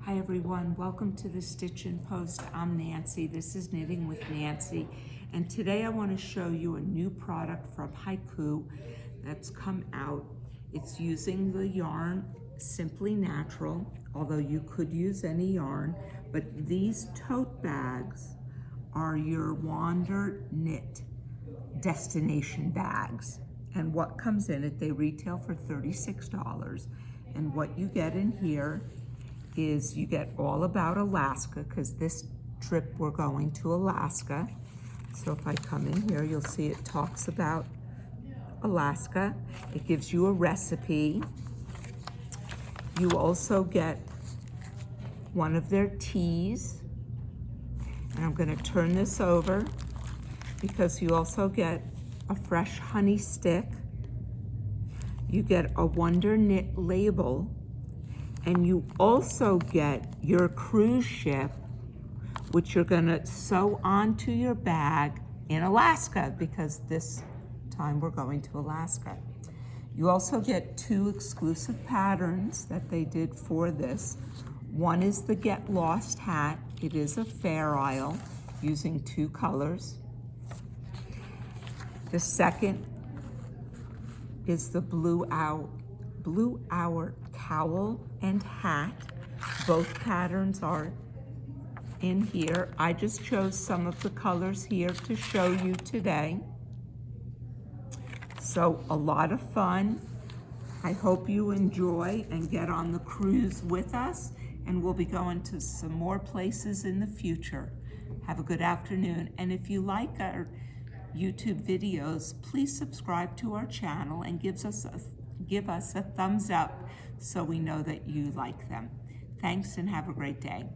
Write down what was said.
Hi everyone, welcome to the Stitchin Post. I'm Nancy, this is Knitting with Nancy, and today I want to show you a new product from Hikoo that's come out. It's using the yarn Simply Natural, although you could use any yarn, but these tote bags are your WanderKnit destination bags. And what comes in it, they retail for $36, and what you get in here is you get all about Alaska, because this trip we're going to Alaska. So if I come in here, you'll see it talks about Alaska. It gives you a recipe. You also get one of their teas. And I'm going to turn this over because you also get a fresh honey stick. You get a WanderKnit label. And you also get your cruise ship, which you're gonna sew onto your bag in Alaska, because this time we're going to Alaska. You also get two exclusive patterns that they did for this. One is the Get Lost hat. It is a Fair Isle using two colors. The second is the Blue Hour cowl and hat. Both patterns are in here. I just chose some of the colors here to show you today. So a lot of fun. I hope you enjoy and get on the cruise with us, and we'll be going to some more places in the future. Have a good afternoon, and if you like our YouTube videos, please subscribe to our channel and give us a thumbs up so we know that you like them. Thanks and have a great day.